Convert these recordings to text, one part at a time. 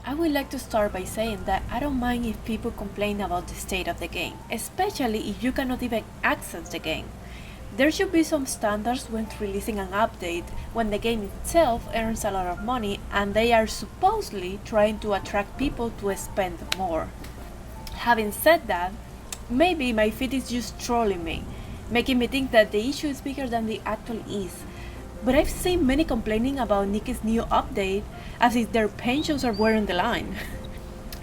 I would like to start by saying that I don't mind if people complain about the state of the game, especially if you cannot even access the game. There should be some standards when releasing an update when the game itself earns a lot of money and they are supposedly trying to attract people to spend more. Having said that, maybe my feed is just trolling me, making me think that the issue is bigger than it actually is. But I've seen many complaining about Nikki's new update as if their pensions are wearing the line.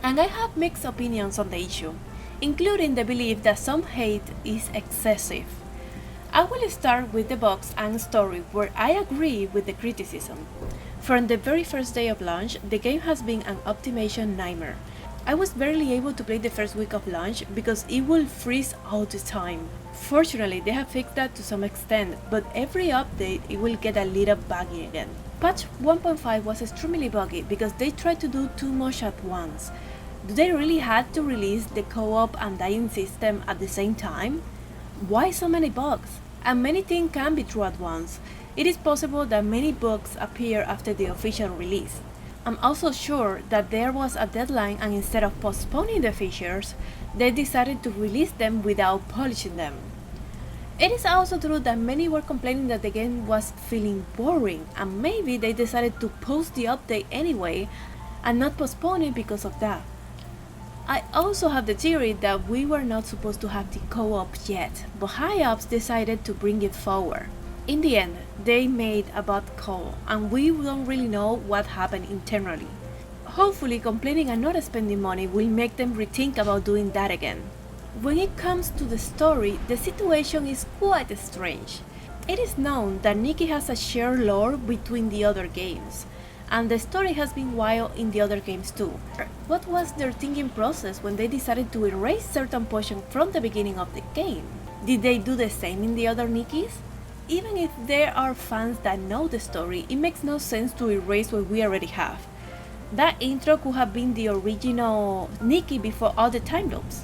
And I have mixed opinions on the issue, including the belief that some hate is excessive. I will start with the box and story where I agree with the criticism. From the very first day of launch, the game has been an optimization nightmare. I was barely able to play the first week of launch because it will freeze all the time. Fortunately, they have fixed that to some extent, but every update it will get a little buggy again. Patch 1.5 was extremely buggy because they tried to do too much at once. Do they really have to release the co-op and dying system at the same time? Why so many bugs? And many things can be true at once. It is possible that many bugs appear after the official release. I'm also sure that there was a deadline and instead of postponing the features, they decided to release them without polishing them. It is also true that many were complaining that the game was feeling boring and maybe they decided to post the update anyway and not postpone it because of that. I also have the theory that we were not supposed to have the co-op yet, but high-ups decided to bring it forward. In the end, they made a bad call, and we don't really know what happened internally. Hopefully, complaining and not spending money will make them rethink about doing that again. When it comes to the story, the situation is quite strange. It is known that Nikki has a shared lore between the other games, and the story has been wild in the other games too. What was their thinking process when they decided to erase certain portions from the beginning of the game? Did they do the same in the other Nikkis? Even if there are fans that know the story, it makes no sense to erase what we already have. That intro could have been the original Nikki before all the time loops.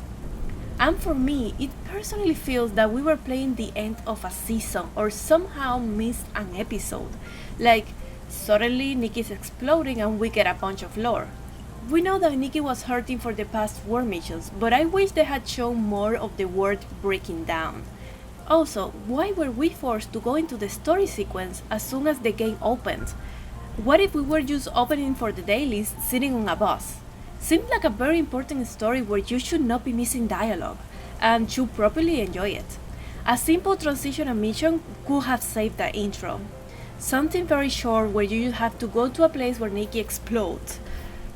And for me, it personally feels that we were playing the end of a season or somehow missed an episode. Like, suddenly Nikki's exploding and we get a bunch of lore. We know that Nikki was hurting for the past war missions, but I wish they had shown more of the world breaking down. Also, why were we forced to go into the story sequence as soon as the game opened? What if we were just opening for the dailies sitting on a bus? Seems like a very important story where you should not be missing dialogue and should properly enjoy it. A simple transition and mission could have saved that intro. Something very short where you have to go to a place where Nikki explodes.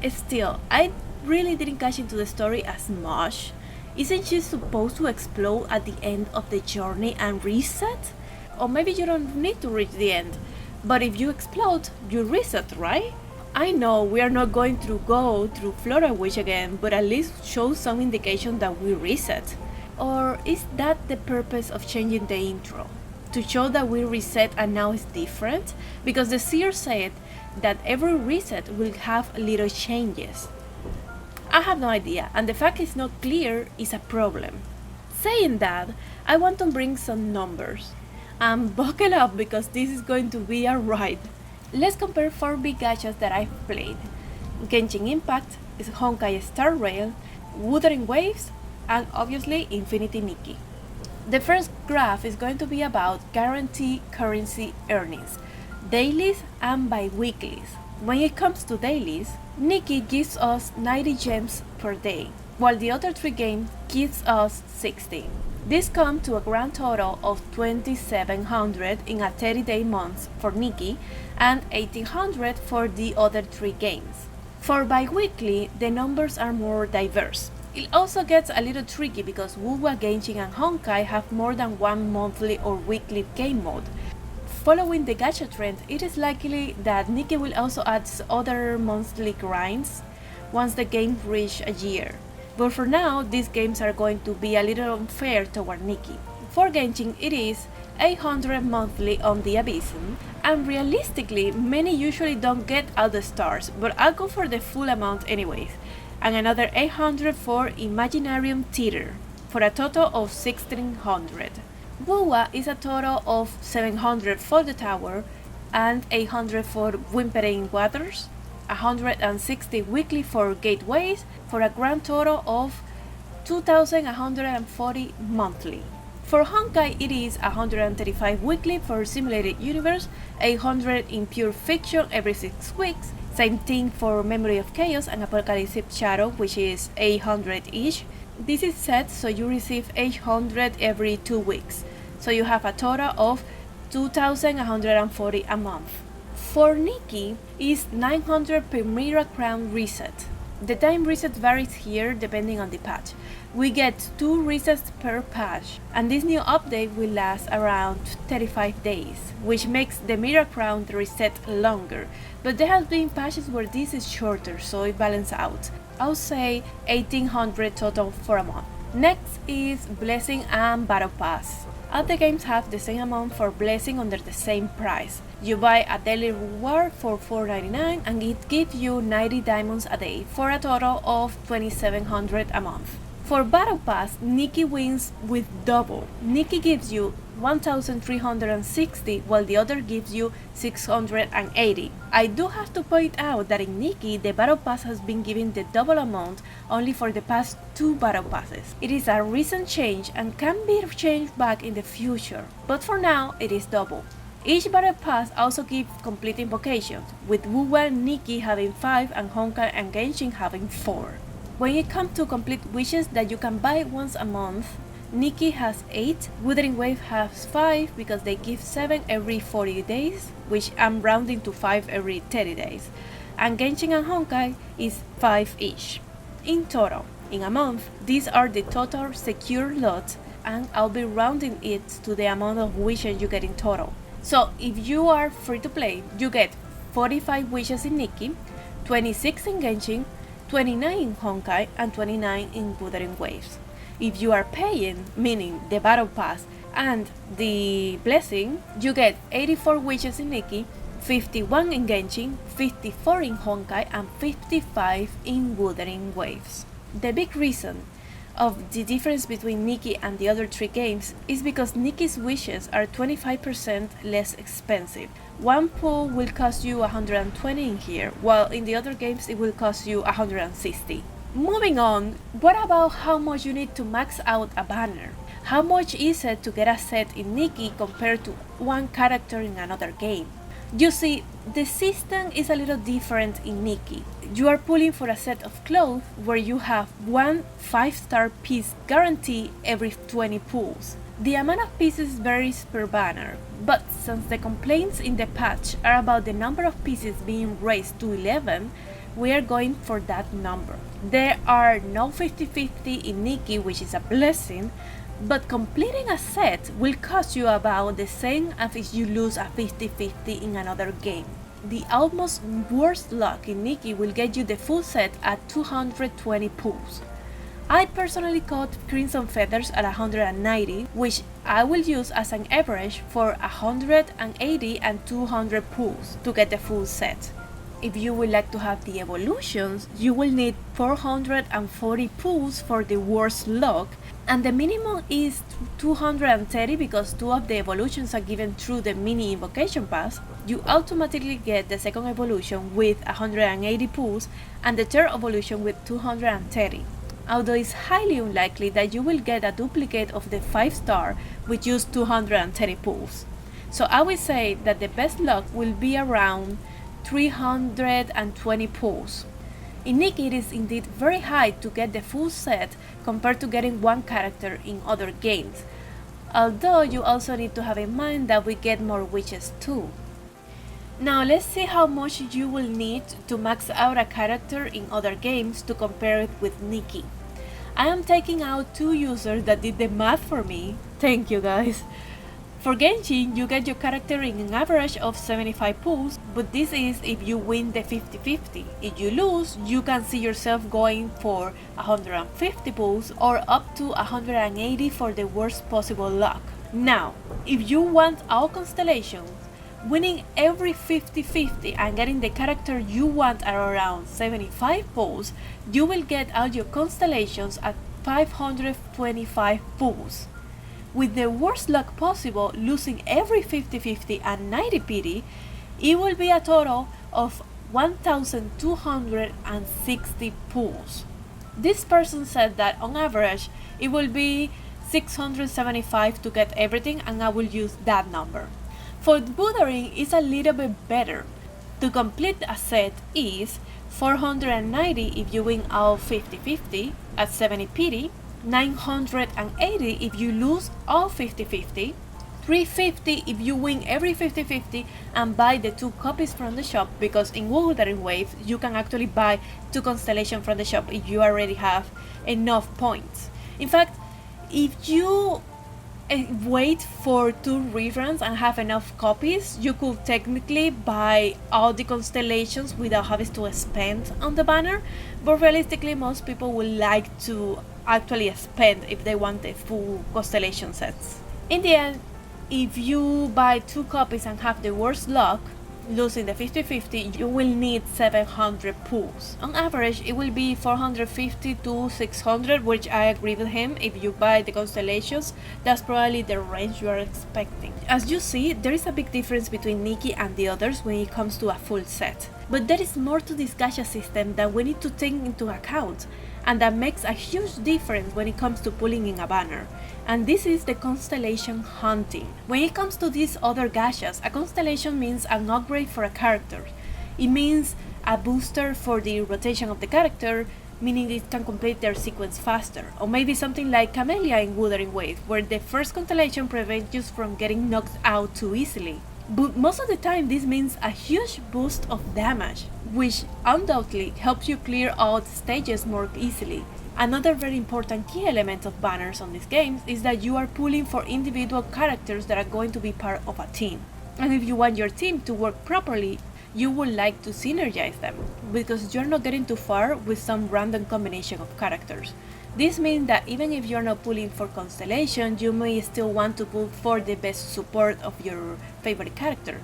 Still, I really didn't catch into the story as much. Isn't she supposed to explode at the end of the journey and reset? Or maybe you don't need to reach the end, but if you explode, you reset, right? I know we are not going to go through Flora Witch again, but at least show some indication that we reset. Or is that the purpose of changing the intro? To show that we reset and now it's different? Because the seer said that every reset will have little changes. I have no idea, and the fact it's not clear is a problem. Saying that, I want to bring some numbers. And buckle up because this is going to be a ride. Let's compare 4 big gachas that I've played. Genshin Impact, Honkai Star Rail, Wuthering Waves, and obviously Infinity Nikki. The first graph is going to be about guaranteed currency earnings, dailies and bi-weeklies. When it comes to dailies, Nikki gives us 90 gems per day, while the other 3 games gives us 60. This comes to a grand total of 2,700 in a 30-day month for Nikki and 1,800 for the other 3 games. For bi-weekly, the numbers are more diverse. It also gets a little tricky because Wuwa, Genshin and Honkai have more than one monthly or weekly game mode. Following the gacha trend, it is likely that Nikki will also add other monthly grinds once the game reach a year. But for now, these games are going to be a little unfair toward Nikki. For Genshin, it is 800 monthly on the Abysm, and realistically, many usually don't get all the stars, but I'll go for the full amount anyways, and another 800 for Imaginarium Theater, for a total of 1600. Wuwa is a total of 700 for the tower and 800 for Whimpering Waters. 160 weekly for gateways, for a grand total of 2,140 monthly. For Honkai, it is 135 weekly for Simulated Universe, 800 in Pure Fiction every 6 weeks. Same thing for Memory of Chaos and Apocalypse Shadow, which is 800 each. This is set so you receive 800 every 2 weeks. So you have a total of 2,140 a month. For Nikki, is 900 per Mira Crown reset. The time reset varies here depending on the patch. We get 2 resets per patch, and this new update will last around 35 days, which makes the Mira Crown reset longer, but there have been patches where this is shorter, so it balances out. I'll say 1800 total for a month. Next is Blessing and Battle Pass. All the games have the same amount for Blessing under the same price. You buy a daily reward for $4.99 and it gives you 90 diamonds a day for a total of 2,700 a month. For Battle Pass, Nikki wins with double. Nikki gives you 1,360 while the other gives you 680. I do have to point out that in Nikki, the Battle Pass has been given the double amount only for the past 2 Battle Passes. It is a recent change and can be changed back in the future, but for now it is double. Each Battle Pass also gives complete invocations, with Wuwa and Nikki having 5 and Honkai and Genshin having 4. When it comes to complete wishes that you can buy once a month, Nikki has 8, Wuthering Wave has 5 because they give 7 every 40 days, which I'm rounding to 5 every 30 days, and Genshin and Honkai is 5 each. In total, in a month, these are the total secure lots, and I'll be rounding it to the amount of wishes you get in total. So if you are free to play, you get 45 wishes in Nikki, 26 in Genshin, 29 in Honkai, and 29 in Wuthering Waves. If you are paying, meaning the Battle Pass and the Blessing, you get 84 wishes in Nikki, 51 in Genshin, 54 in Honkai, and 55 in Wuthering Waves. The big reason of the difference between Nikki and the other 3 games is because Nikki's wishes are 25% less expensive. One pool will cost you 120 in here, while in the other games it will cost you 160. Moving on, what about how much you need to max out a banner? How much is it to get a set in Nikki compared to one character in another game? You see, the system is a little different in Nikki. You are pulling for a set of clothes where you have one 5-star piece guarantee every 20 pulls. The amount of pieces varies per banner, but since the complaints in the patch are about the number of pieces being raised to 11, we are going for that number. There are no 50-50 in Nikki, which is a blessing, but completing a set will cost you about the same as if you lose a 50-50 in another game. The almost worst luck in Nikki will get you the full set at 220 pulls. I personally caught Crimson Feathers at 190, which I will use as an average for 180 and 200 pulls to get the full set. If you would like to have the evolutions, you will need 440 pulls for the worst luck, and the minimum is 230 because 2 of the evolutions are given through the mini invocation pass. You automatically get the second evolution with 180 pulls and the third evolution with 230. Although it's highly unlikely that you will get a duplicate of the 5-star with just 230 pulls. So I would say that the best luck will be around 320 pulls. In Nikki, it is indeed very high to get the full set compared to getting one character in other games, although you also need to have in mind that we get more witches too. Now let's see how much you will need to max out a character in other games to compare it with Nikki. I am taking out 2 users that did the math for me. Thank you guys. For Genshin, you get your character in an average of 75 pulls, but this is if you win the 50-50. If you lose, you can see yourself going for 150 pulls or up to 180 for the worst possible luck. Now, if you want all constellations, winning every 50-50 and getting the character you want at around 75 pulls, you will get all your constellations at 525 pulls. With the worst luck possible, losing every 50-50 and 90 pity, it will be a total of 1,260 pulls. This person said that on average it will be 675 to get everything, and I will use that number. For bouldering, it's a little bit better. To complete a set is 490 if you win all 50-50 at 70 pity, 980 if you lose all 50-50, 350 if you win every 50-50 and buy the 2 copies from the shop, because in Wuthering Waves you can actually buy 2 constellations from the shop if you already have enough points. In fact, if you wait for 2 reruns and have enough copies, you could technically buy all the constellations without having to spend on the banner, but realistically most people would like to actually spend if they want the full constellation sets. In the end, if you buy 2 copies and have the worst luck, losing the 50-50, you will need 700 pulls. On average, it will be 450 to 600, which I agree with him. If you buy the constellations, that's probably the range you are expecting. As you see, there is a big difference between Nikki and the others when it comes to a full set. But there is more to this gacha system that we need to take into account, and that makes a huge difference when it comes to pulling in a banner. And this is the constellation hunting. When it comes to these other gachas, a constellation means an upgrade for a character. It means a booster for the rotation of the character, meaning it can complete their sequence faster. Or maybe something like Camellia in Wuthering Waves, where the first constellation prevents you from getting knocked out too easily. But most of the time this means a huge boost of damage, which undoubtedly helps you clear out stages more easily. Another very important key element of banners on these games is that you are pulling for individual characters that are going to be part of a team. And if you want your team to work properly, you would like to synergize them, because you're not getting too far with some random combination of characters. This means that even if you're not pulling for constellation, you may still want to pull for the best support of your favorite character.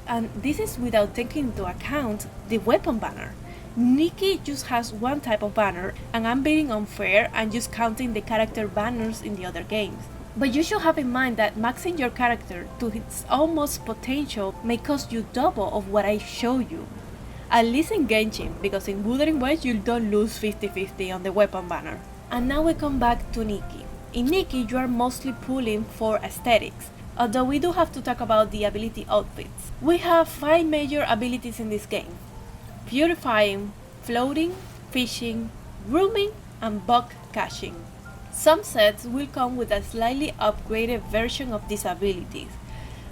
And this is without taking into account the weapon banner. Nikki just has one type of banner, and I'm being unfair and just counting the character banners in the other games. But you should have in mind that maxing your character to its almost potential may cost you double of what I show you. At least in Genshin, because in Wuthering Waves you don't lose 50-50 on the weapon banner. And now we come back to Nikki. In Nikki you are mostly pulling for aesthetics, although we do have to talk about the ability outfits. We have 5 major abilities in this game: purifying, floating, fishing, grooming, and bug catching. Some sets will come with a slightly upgraded version of these abilities.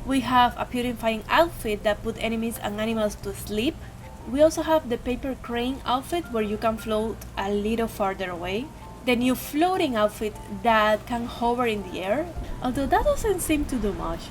We have a purifying outfit that puts enemies and animals to sleep. We also have the paper crane outfit where you can float a little farther away. The new floating outfit that can hover in the air, although that doesn't seem to do much.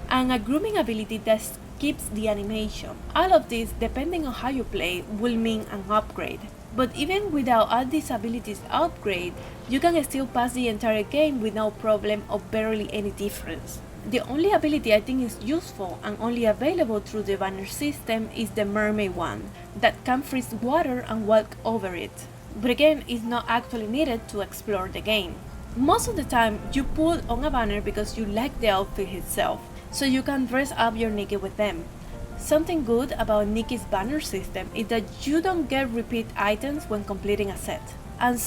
And a grooming ability that keeps the animation. All of this, depending on how you play, will mean an upgrade. But even without all these abilities upgrade, you can still pass the entire game with no problem or barely any difference. The only ability I think is useful and only available through the banner system is the mermaid one, that can freeze water and walk over it. But again, it's not actually needed to explore the game. Most of the time, you pull on a banner because you like the outfit itself, so you can dress up your Nikki with them. Something good about Nikki's banner system is that you don't get repeat items when completing a set. And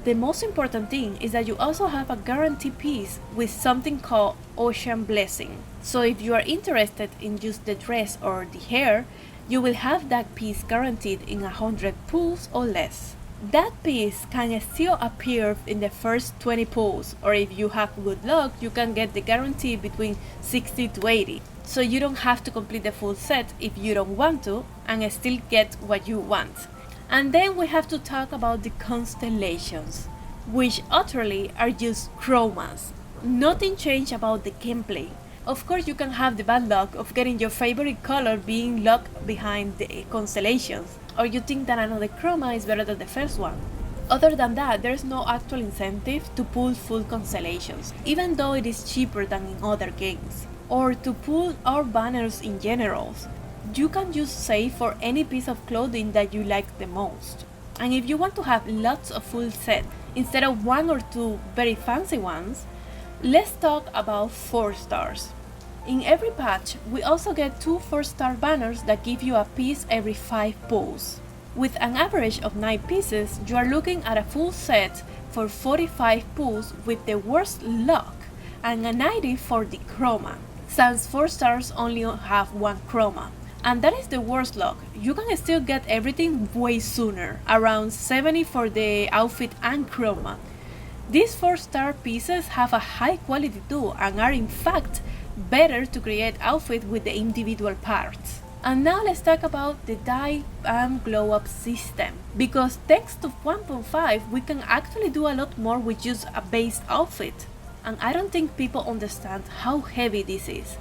the most important thing is that you also have a guarantee piece with something called Ocean Blessing. So if you are interested in just the dress or the hair, you will have that piece guaranteed in 100 pulls or less. That piece can still appear in the first 20 pulls, or if you have good luck, you can get the guarantee between 60 to 80. So you don't have to complete the full set if you don't want to, and still get what you want. And then we have to talk about the constellations, which utterly are just chromas. Nothing changed about the gameplay. Of course, you can have the bad luck of getting your favorite color being locked behind the constellations, or you think that another chroma is better than the first one. Other than that, there is no actual incentive to pull full constellations, even though it is cheaper than in other games, or to pull our banners in general. You can just save for any piece of clothing that you like the most. And if you want to have lots of full sets instead of 1 or 2 very fancy ones, let's talk about 4 stars. In every patch, we also get 2 4-star banners that give you a piece every 5 pulls. With an average of 9 pieces, you are looking at a full set for 45 pulls with the worst luck, and a 90 for the chroma, since 4 stars only have 1 chroma. And that is the worst luck. You can still get everything way sooner, around 70 for the outfit and chroma. These 4-star pieces have a high quality too and are in fact better to create outfit with the individual parts. And now let's talk about the dye and glow up system. Because thanks to 1.5 we can actually do a lot more with just a base outfit. And I don't think people understand how heavy this is.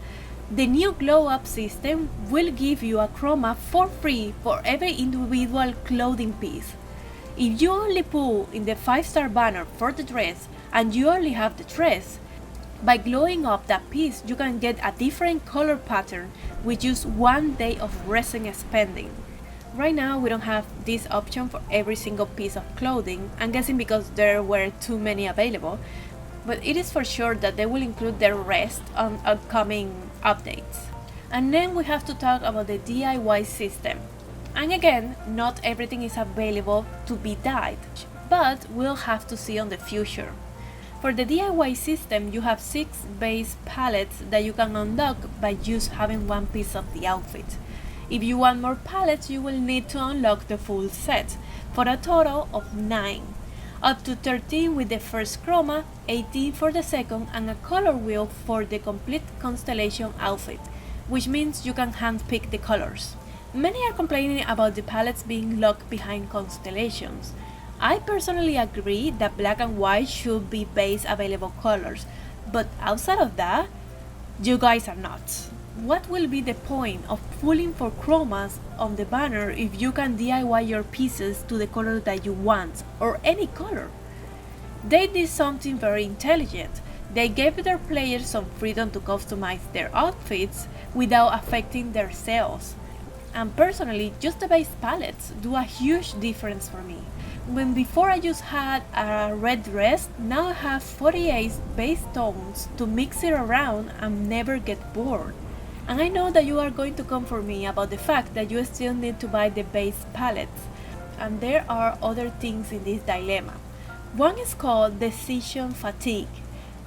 The new glow up system will give you a chroma for free for every individual clothing piece. If you only pull in the 5-star banner for the dress and you only have the dress, by glowing up that piece you can get a different color pattern with just 1 day of resin spending. Right now we don't have this option for every single piece of clothing, I'm guessing because there were too many available, but it is for sure that they will include the rest on upcoming updates. And then we have to talk about the DIY system. And again, not everything is available to be dyed, but we'll have to see on the future. For the DIY system, you have 6 base palettes that you can unlock by just having 1 piece of the outfit. If you want more palettes, you will need to unlock the full set, for a total of 9. Up to 13 with the first chroma, 18 for the second, and a color wheel for the complete constellation outfit, which means you can handpick the colors. Many are complaining about the palettes being locked behind constellations. I personally agree that black and white should be base available colors, but outside of that, you guys are nuts. What will be the point of pulling for chromas on the banner if you can DIY your pieces to the color that you want, or any color? They did something very intelligent. They gave their players some freedom to customize their outfits without affecting their sales. And personally, just the base palettes do a huge difference for me. When before I just had a red dress, now I have 48 base tones to mix it around and never get bored. And I know that you are going to come for me about the fact that you still need to buy the base palettes. And there are other things in this dilemma. One is called decision fatigue.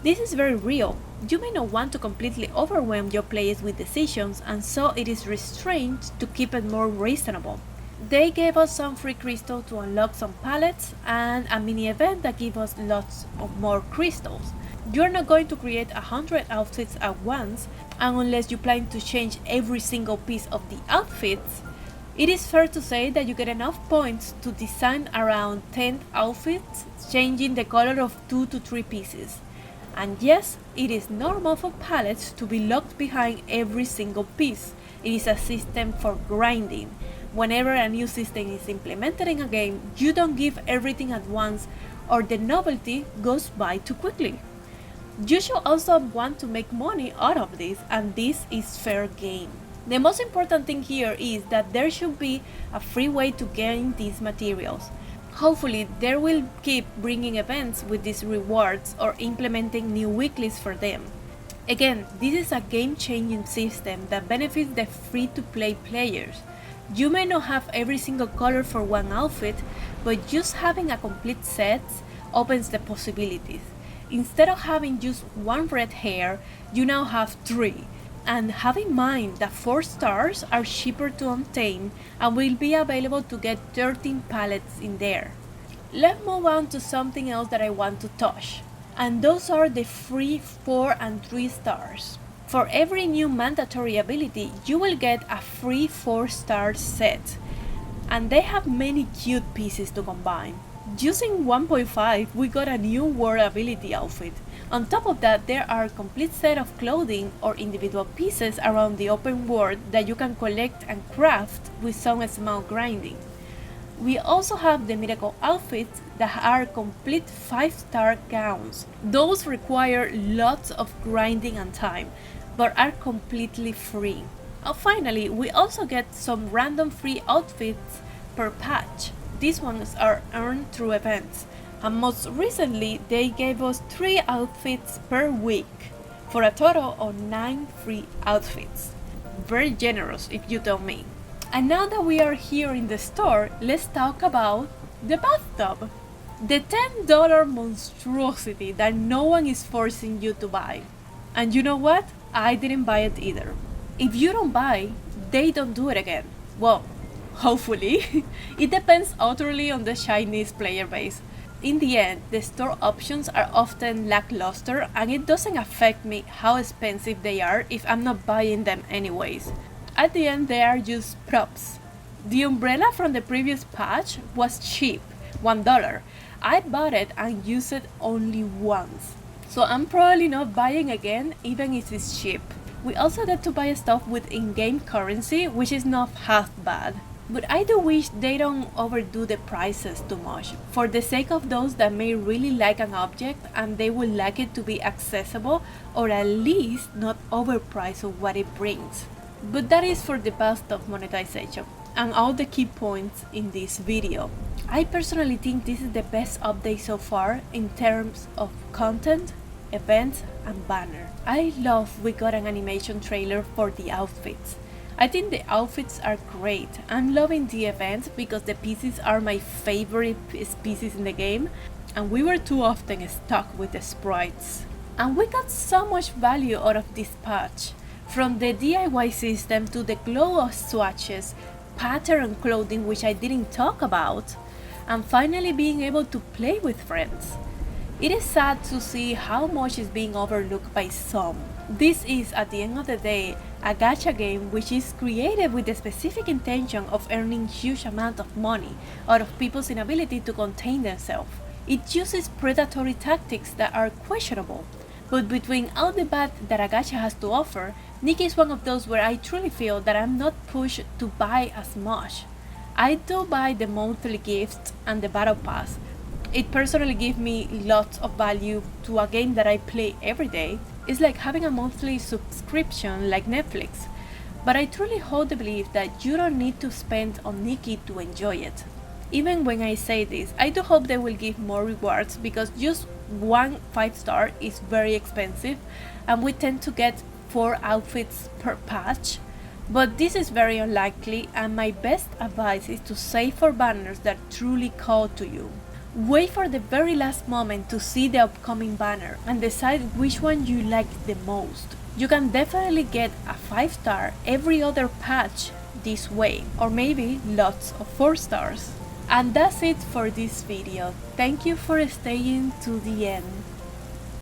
This is very real. You may not want to completely overwhelm your players with decisions, and so it is restrained to keep it more reasonable. They gave us some free crystal to unlock some palettes and a mini event that gives us lots of more crystals. You're not going to create 100 outfits at once, and unless you plan to change every single piece of the outfits, it is fair to say that you get enough points to design around 10 outfits, changing the color of 2 to 3 pieces. And yes, it is normal for palettes to be locked behind every single piece. It is a system for grinding. Whenever a new system is implemented in a game, you don't give everything at once or the novelty goes by too quickly. You should also want to make money out of this, and this is fair game. The most important thing here is that there should be a free way to gain these materials. Hopefully, they will keep bringing events with these rewards or implementing new weeklies for them. Again, this is a game-changing system that benefits the free-to-play players. You may not have every single color for one outfit, but just having a complete set opens the possibilities. Instead of having just 1 red hair, you now have 3. And have in mind that 4 stars are cheaper to obtain and will be available to get 13 palettes in there. Let's move on to something else that I want to touch, and those are the free 4 and 3 stars. For every new mandatory ability, you will get a free 4-star set, and they have many cute pieces to combine. Using 1.5, we got a new world ability outfit. On top of that, there are a complete set of clothing or individual pieces around the open world that you can collect and craft with some small grinding. We also have the miracle outfits that are complete 5-star gowns. Those require lots of grinding and time, but are completely free. And finally, we also get some random free outfits per patch. These ones are earned through events, and most recently they gave us 3 outfits per week. for a total of 9 free outfits. Very generous if you tell me. And now that we are here in the store, let's talk about the bathtub. The $10 monstrosity that no one is forcing you to buy. And you know what? I didn't buy it either. If you don't buy, they don't do it again. Well, hopefully. It depends utterly on the Chinese player base. In the end, the store options are often lackluster and it doesn't affect me how expensive they are if I'm not buying them anyways. At the end, they are just props. The umbrella from the previous patch was cheap, $1. I bought it and used it only once. So I'm probably not buying again even if it's cheap. We also get to buy stuff with in-game currency, which is not half bad. But I do wish they don't overdo the prices too much, for the sake of those that may really like an object and they would like it to be accessible or at least not overpriced of what it brings. But that is for the bathtub monetization and all the key points in this video. I personally think this is the best update so far in terms of content, events and banner. I love we got an animation trailer for the outfits. I think the outfits are great. I'm loving the events because the pieces are my favorite pieces in the game and we were too often stuck with the sprites. And we got so much value out of this patch. From the DIY system to the glow swatches, pattern clothing which I didn't talk about, and finally being able to play with friends. It is sad to see how much is being overlooked by some. This is, at the end of the day, a gacha game which is created with the specific intention of earning huge amount of money out of people's inability to contain themselves. It uses predatory tactics that are questionable. But between all the bad that a gacha has to offer, Nikki is one of those where I truly feel that I'm not pushed to buy as much. I do buy the monthly gifts and the battle pass. It personally gives me lots of value to a game that I play every day. It's like having a monthly subscription like Netflix. But I truly hold the belief that you don't need to spend on Nikki to enjoy it. Even when I say this, I do hope they will give more rewards because just one 5-star is very expensive and we tend to get 4 outfits per patch. But this is very unlikely and my best advice is to save for banners that truly call to you. Wait for the very last moment to see the upcoming banner and decide which one you like the most. You can definitely get a 5-star every other patch this way, or maybe lots of 4 stars. And that's it for this video. Thank you for staying to the end.